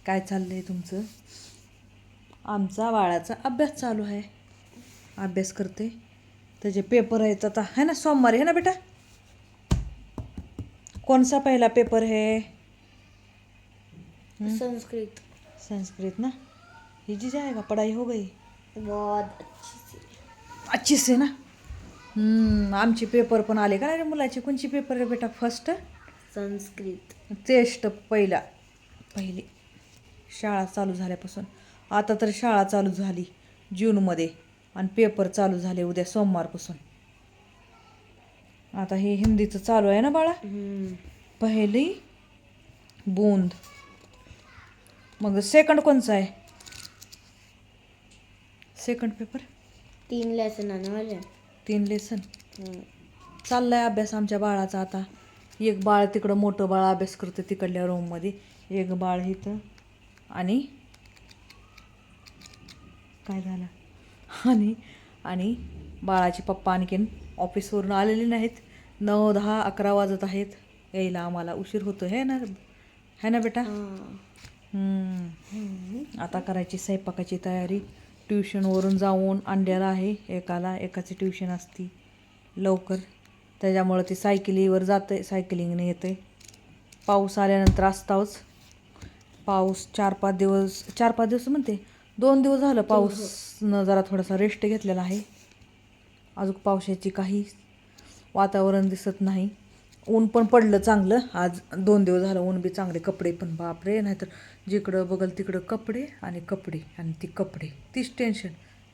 काय चाललंय तुमचं? आमचा बाळाचा अभ्यास चालू आहे. अभ्यास करते. त्याचे पेपर आहेत आता है ना, सोमवारी है ना बेटा. कौन सा पहला पेपर है? संस्कृत। संस्कृत ना. इजी जाएगा, पढ़ाई हो गई बहुत अच्छी से ना. आमचे पेपर पण आले का रे मुलाचे. कोणची पेपर रे बेटा? फर्स्ट संस्कृत। टेस्ट पहिली शाळा चालू झाल्यापासून. आता तर शाळा चालू झाली जूनमध्ये आणि पेपर चालू झाले उद्या सोमवारपासून. आता हे हिंदीचं चालू आहे ना बाळा. पहिली बूंद. मग सेकंड कोणचा आहे? सेकंड पेपर 3 लेसन आने वाले हैं। 3 लेसन. चाललाय अभ्यास आमच्या बाळाचा. आता एक बाळ तिकडं, मोठं बाळ अभ्यास करतं तिकडल्या रूममध्ये, एक बाळ इथं. आणि काय झालं, आणि बाळाचे पप्पा आणखीन ऑफिसवरून आलेले नाहीत. 9, 10, 11 वाजत आहेत यायला. आम्हाला उशीर होतो है ना बेटा. आता करायची स्वयंपाकाची तयारी. ट्युशनवरून जाऊन आणलेला आहे एकाची ट्युशन असती लवकर, त्याच्यामुळं ती सायकलीवर जाते, सायकलिंगने येते. पाऊस आल्यानंतर असताच पाऊस 4-5 दिवस म्हणते 2 दिवस झालं पाऊसनं जरा थोडासा रेस्ट घेतलेला आहे. अजून पावसाची काही वातावरण दिसत नाही. ऊन पण पडलं चांगलं आज. 2 दिवस झालं ऊन बी चांगले. कपडे पण बापरे, नाहीतर जिकडं बघल तिकडं कपडे आणि ती कपडे तीच टेन्शन.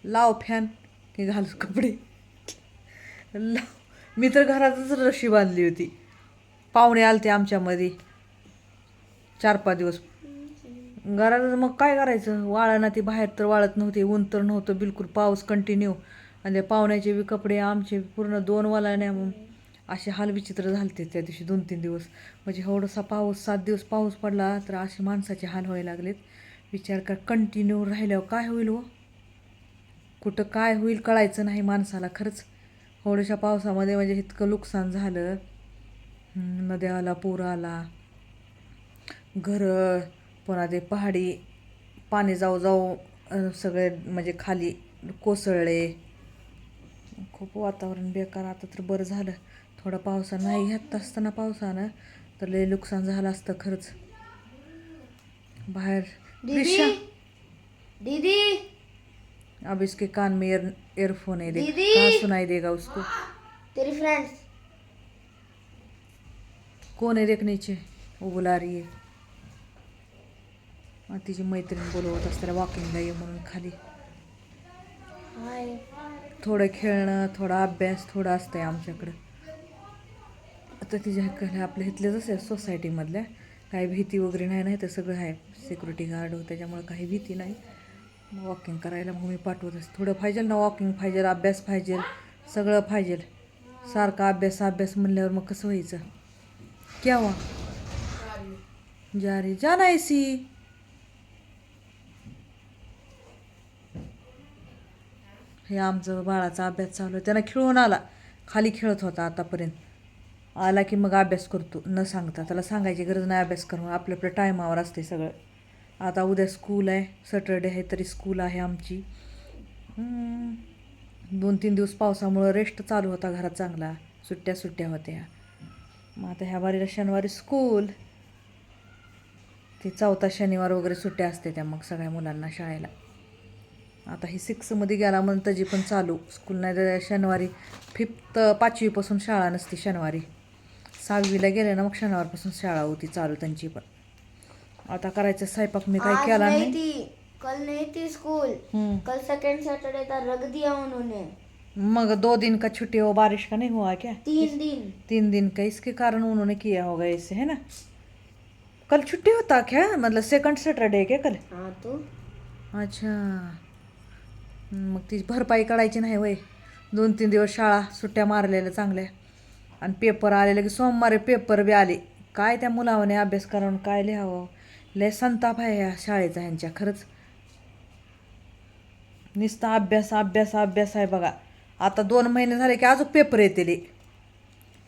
लाव फॅन की घाल कपडे. मी तर घरातच रशी बांधली होती. पाहुणे आलते आमच्यामध्ये 4-5 दिवस घरातच. मग काय करायचं, वाळना ती बाहेर तर वाळत नव्हती, ऊन तर नव्हतं बिलकुल, पाऊस कंटिन्यू. आणि पाहुण्याचे बी कपडे आमचे पूर्ण 2 वालाण्या असे हाल विचित्र झालते त्या दिवशी 2-3 दिवस. म्हणजे एवढासा पाऊस 7 दिवस पाऊस पडला तर असे माणसाचे हाल व्हायला लागलेत. विचार कर, कंटिन्यू राहिल्यावर काय होईल हो, कुठं काय होईल कळायचं नाही माणसाला खरंच. थोड्याशा पावसामध्ये म्हणजे इतकं नुकसान झालं. नद्याला पूर आला, घरं पुन्हा ते पहाडी पाणी जाऊ सगळे म्हणजे खाली कोसळले. खूप वातावरण बेकार. आता तर बरं झालं थोडं पावसानं नाही घात असताना, पावसानं तर लय नुकसान झालं असतं खरंच. बाहेर दीदी अब इसके कान में ईयरफोन है, देख दीदी, कहाँ सुनाई देगा उसको. तेरी फ्रेंड्स कौन है देख नीचे, वो बुला रही है. तिची मैत्रीण बोलवत असताना वॉकिंगला ये म्हणून खाली. हाय. थोडं खेळणं, थोडा अभ्यास, थोडं असतंय आमच्याकडं. आता तिच्या आपल्या इथलेच असे सोसायटीमधल्या काही भीती वगैरे नाही तर सगळं आहे. सिक्युरिटी गार्ड त्याच्यामुळं काही भीती नाही. वॉकिंग करायला मग पाठवत असते. थोडं पाहिजे ना वॉकिंग, पाहिजे अभ्यास, पाहिजे सगळं पाहिजे. सारखा अभ्यास म्हणल्यावर मग कसं व्हायचं. क्या हुआ? जा रे जाना ऐसी. हे आमचं बाळाचा अभ्यास चालू आहे. त्यानं खेळून आला, खाली खेळत होता आतापर्यंत. आला की मग अभ्यास करतो न सांगता. त्याला सांगायची गरज नाही अभ्यास करून, आपल्या टायमावर असते सगळं. आता उद्या स्कूल आहे, सॅटर्डे आहे तरी स्कूल आहे आमची. 2-3 दिवस पावसामुळं रेस्ट चालू होता घरात चांगला, सुट्ट्या होत्या. मग आता ह्या बारीला शनिवारी स्कूल. ते 4था शनिवार वगैरे सुट्ट्या असते त्या मग सगळ्या मुलांना शाळेला. आता ही 6मध्ये गेला म्हणून त्याची पण चालू स्कूल. नाही तर शनिवारी 5वीपासून शाळा नसती. शनिवारी 6वीला गेले ना मग शनिवारपासून शाळा होती चालू त्यांची पण. आता करायचं स्वयंपाक मी काही केला नाही. कल नहीं थी स्कूल. कल सेकंड सैटरडे था, रख दिया उन्होंने. मग 2 दिन का छुट्टी हो, बारिश का नहीं हुआ क्या? 3 दिन का. इसके कारण उन्होंने किया होगा ऐसे, है ना. कल छुट्टी होता क्या, मतलब सेकंड सैटरडे है क्या कल? हाँ तो अच्छा. मग ती भरपाई काढायची नाही वय. 2-3 दिवस शाळा सुट्ट्या मारलेल्या चांगल्या. आणि पेपर आलेले की सोमवारी पेपर बी आले. काय त्या मुलावाने अभ्यास करून काय लिहावं. लय संताप आहे ह्या शाळेचा ह्यांच्या खरंच. नुसता अभ्यास आहे बघा. आता 2 महिने झाले की अजून पेपर येते.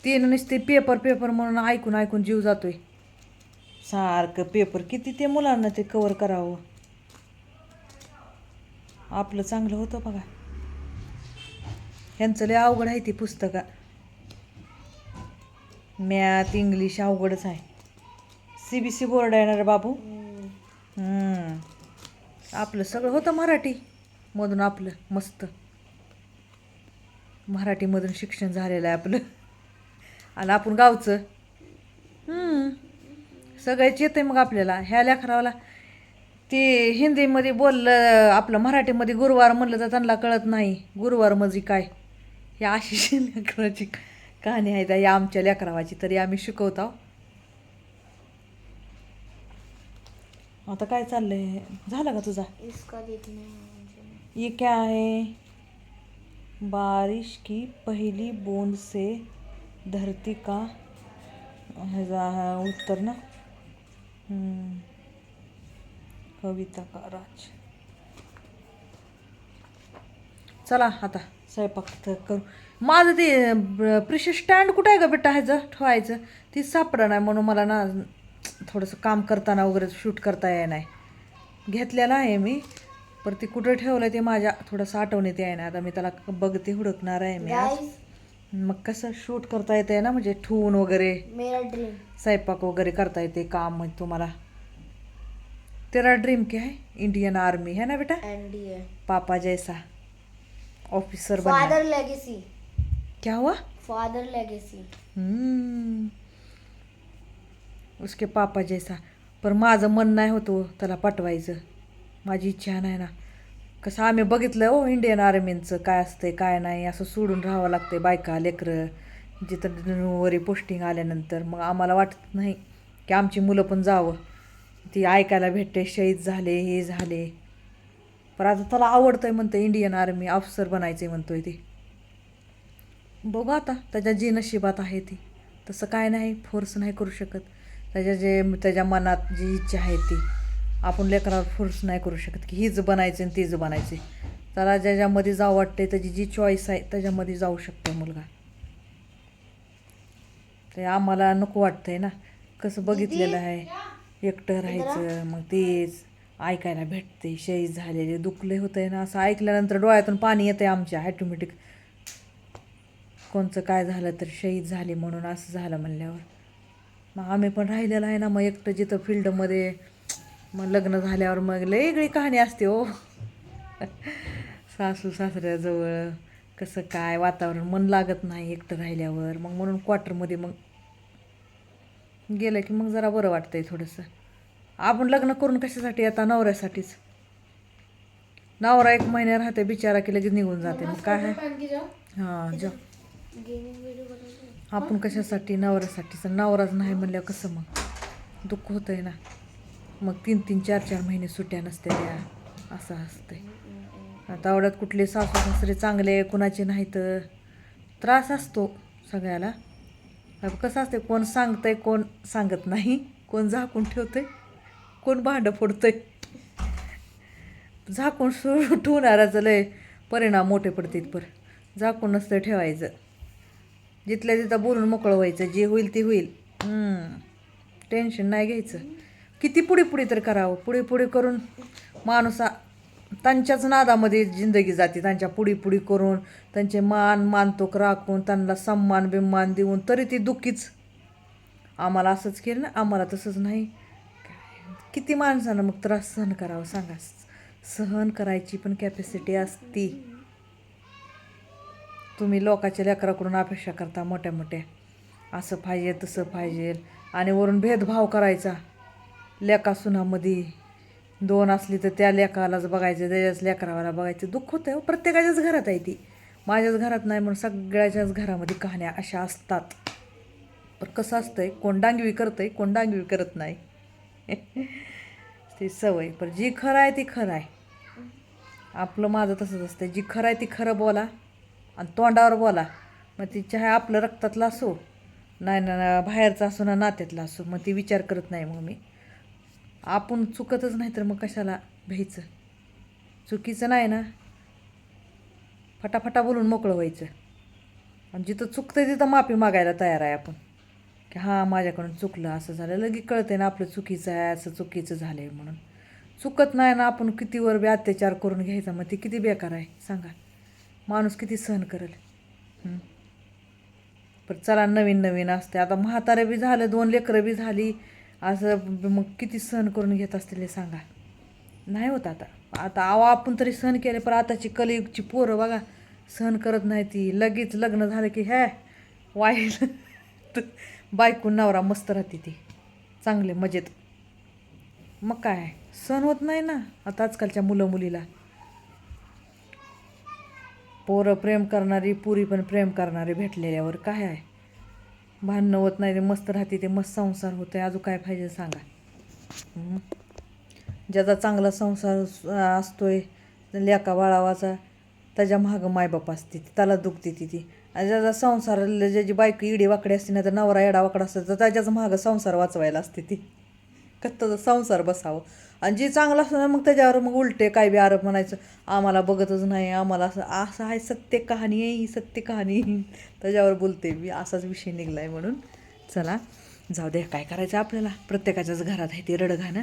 3 नुसते पेपर म्हणून ऐकून जीव जातोय. सारखं पेपर किती ते मुलांना ते कवर करावं. आपलं चांगलं होतं बघा. ह्यांचं लय अवघड आहे ती पुस्तकं. मॅथ इंग्लिश अवघडच आहे. CBC बोर्ड आहे ना रे बाबू. आपलं सगळं होतं मराठी मधून. आपलं मस्त मराठीमधून शिक्षण झालेलं आहे आपलं. आणि आपण गावचं सगळ्याच येतं मग आपल्याला. ह्या लेकराला ते हिंदीमध्ये बोललं, आपलं मराठीमध्ये गुरुवार म्हणलं तर त्यांना कळत नाही गुरुवार म्हणजे काय. ह्या अशी लेकराची कहाणी आहे त्या आमच्या लेकरावाची, तरी आम्ही शिकवतो. आता काय चाललंय, झालं का तुझा? इसका देखना है मुझे. ये क्या है? बारिश की पहली बूंद से धरती का उत्तर ना. कविता का राज. चला आता स्वयंपाक करू. माझं ते प्रेशर स्टँड कुठं आहे का बेटा ह्याचं ठेवायचं, ती सापडं नाही. म्हणून मला ना थोडंसं काम करताना वगैरे शूट करता येणार नाही. घेतलेलं आहे मी, पण ते कुठं ठेवलं ते माझ्या थोडंसं आठवणीत आहे ना. आता मी त्याला बघते, हुडकणार आहे मी आज. गाइस मग कसं शूट करता येते ना, म्हणजे ठेवून वगैरे मेरा ड्रीम. स्वयंपाक वगैरे करता येते काम. म्हणजे तुम्हाला तेरा ड्रीम क्या है? इंडियन आर्मी है ना बेटा. NDA. पापा जैसा ऑफिसर बनना. Father legacy. क्या हुआ? Father legacy. उसके पापा जैसा. पण माझं मन नाही होतो त्याला पाठवायचं. माझी इच्छा नाही ना. कसं आम्ही बघितलं हो इंडियन आर्मीचं काय असतंय काय नाही. असं सोडून राहावं लागतंय बायका लेकरं जिथं वरी पोस्टिंग आल्यानंतर. मग आम्हाला वाटत नाही की आमची मुलं पण जावं. ती ऐकायला भेटते शहीद झाले हे झाले. पण आता त्याला आवडतंय म्हणतं इंडियन आर्मी ऑफिसर बनायचे म्हणतोय ते. बघू आता त्याच्या जी नशिबात आहे ती. तसं काय नाही, फोर्स नाही करू शकत. त्याच्या मनात जी इच्छा आहे ती आपण लेकरावर फोर्स नाही करू शकत की हीच बनायचं आणि तीच बनायचे. त्याला ज्याच्यामध्ये जावं वाटते त्याची जी चॉईस आहे त्याच्यामध्ये जाऊ शकतो मुलगा. ते आम्हाला नको वाटतंय ना. कसं बघितलेलं आहे एकटं राहायचं, मग तेच ऐकायला भेटते शहीद झालेले. दुखले होतंय ना, असं ऐकल्यानंतर डोळ्यातून पाणी येतंय आमच्या ऑटोमॅटिक. कोणचं काय झालं तर शहीद झाले म्हणून असं झालं म्हणल्यावर. मग आम्ही पण राहिलेलं आहे ना. मग एकटं जिथं फील्डमध्ये मग लग्न झाल्यावर मग लय वेगळी कहाणी असते हो. सासू सासऱ्याजवळ कसं काय वातावरण मन लागत नाही एकटं राहिल्यावर. मग म्हणून क्वार्टरमध्ये मग गेलं की मग जरा बरं वाटतंय थोडंसं. आपण लग्न करून कशासाठी आता? नवऱ्यासाठीच. नवरा 1 महिना राहते बिचारा की लगेच निघून जाते. मग काय आहे हां जा. आपण कशासाठी? नवऱ्यासाठीच. नवराच नाही म्हणल्यावर कसं मग दुःख होतंय ना. मग 3-3, 4-4 महिने सुट्ट्या नसते त्या. असं असतंय. आता आवडत कुठले सासू सासरे चांगले कुणाचे नाही तर त्रास असतो सगळ्याला. कसं असते, कोण सांगतंय कोण सांगत नाही, कोण झाकून ठेवतंय, कोण भांडं फोडतंय. झाकून ठेवणाराचं लय परिणाम मोठे पडतात. पर झाकून नसतं ठेवायचं. जिथल्या तिथं बोलून मोकळं व्हायचं. जे होईल ते होईल. टेन्शन नाही घ्यायचं. किती पुढे पुढे तर करावं. पुढे पुढे करून माणूस त्यांच्याच नादामध्ये जिंदगी जाते. त्यांच्या पुढे पुढे करून त्यांचे मानतोक राखून त्यांना सन्मान बिम्मान देऊन तरी ती दुःखीच. आम्हाला असंच केलं ना, आम्हाला तसंच नाही. किती माणसानं मग त्रास सहन करावं सांगा. सहन करायची पण कॅपॅसिटी असती. तुम्ही लोकांच्या लेकराकडून अपेक्षा करता मोठ्या मोठ्या, असं पाहिजे तसं पाहिजे, आणि वरून भेदभाव करायचा. लेका सुनामध्ये 2 असली तर त्या लेकालाच बघायचं, त्याच्याच लेकरावाला बघायचं. दुःख होतं हो. प्रत्येकाच्याच घरात आहे ती. माझ्याच घरात नाही म्हणून सगळ्याच्याच घरामध्ये कहाण्या अशा असतात. पण कसं असतंय, कोण डांगवी करतंय कोण डांगवी करत नाही. ती सवय. पण जी खरं आहे ती खरं आहे. आपलं माझं तसंच असतं. जी खरं आहे ती खरं बोला आणि तोंडावर बोला. मग ती चाहे आपलं रक्तातलं असो नाही ना बाहेरचं असो ना नात्यातलं असो. मग ती विचार करत नाही. मग मी आपण चुकतच नाही तर मग कशाला भ्यायचं. चुकीचं नाही ना, फटाफटा बोलून मोकळं व्हायचं. आणि जिथं चुकतं तिथं माफी मागायला तयार आहे आपण. की हां माझ्याकडून चुकलं, असं झालं, लगेच कळते ना आपलं चुकीचं आहे, असं चुकीचं झालं आहे म्हणून. चुकत नाही ना आपण कितीवर बी अत्याचार करून घ्यायचा, मग ते किती बेकार आहे सांगा. माणूस किती सहन करेल. पण चला नवीन नवीन असते. आता म्हातारे बी झालं, 2 लेकरं बी झाली, असं मग किती सहन करून घेत असतील हे सांगा. नाही होत आता. आता आपण तरी सहन केले, पण आताची कलियुगची पोरं बघा सहन करत नाही. ती लगेच लग्न झालं की वाईट बायको नवरा मस्त राहते ती चांगले मजेत. मग काय सहन होत नाही ना आता आजकालच्या मुलं मुलीला. पोरं प्रेम करणारी, पुरी पण प्रेम करणारे भेटलेल्यावर काय आहे, भांडणं होत नाही, ते मस्त राहते, ते मस्त संसार होते. अजून काय पाहिजे सांगा. ज्याचा चांगला संसार असतोय लेका बाळावाचा, त्याच्या मागं मायबाप असते, त्याला दुखते ती. आणि ज्याचा संसार, ज्याची बायको इडी वाकडी असते ना, तर नवरा एडा वाकडा असतो, तर त्याच्याच मागं संसार वाचवायला असते ती, कत्ताचा संसार बसावं. आणि जी चांगलं असतं ना, मग त्याच्यावर मग उलटे काय बी आरोप म्हणायचं, आम्हाला बघतच नाही, आम्हाला असं असं आहे. सत्य कहाणी आहे ही, सत्य कहाणी. त्याच्यावर बोलते मी, असाच विषय निघला आहे म्हणून. चला जाऊ दे, काय करायचं आपल्याला, प्रत्येकाच्याच घरात आहे ते रडगाणं.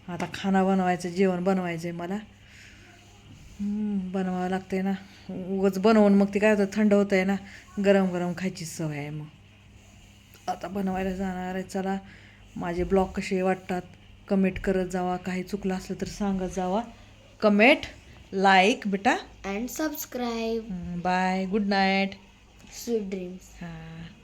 आता खाना बनवायचं, जेवण बनवायचं आहे मला. बनवावं लागतंय ना, उगाच बनवून मग ते काय होतं, थंड होतं आहे ना, गरम गरम खायची सवय आहे. मग आता बनवायला जाणार आहे. चला, माझे ब्लॉग कसे वाटतात कमेंट करत जावा. काही चुकलं असलं तर सांगत जावा. कमेंट, लाईक बेटा, and subscribe. Bye, good night. Sweet dreams. हां.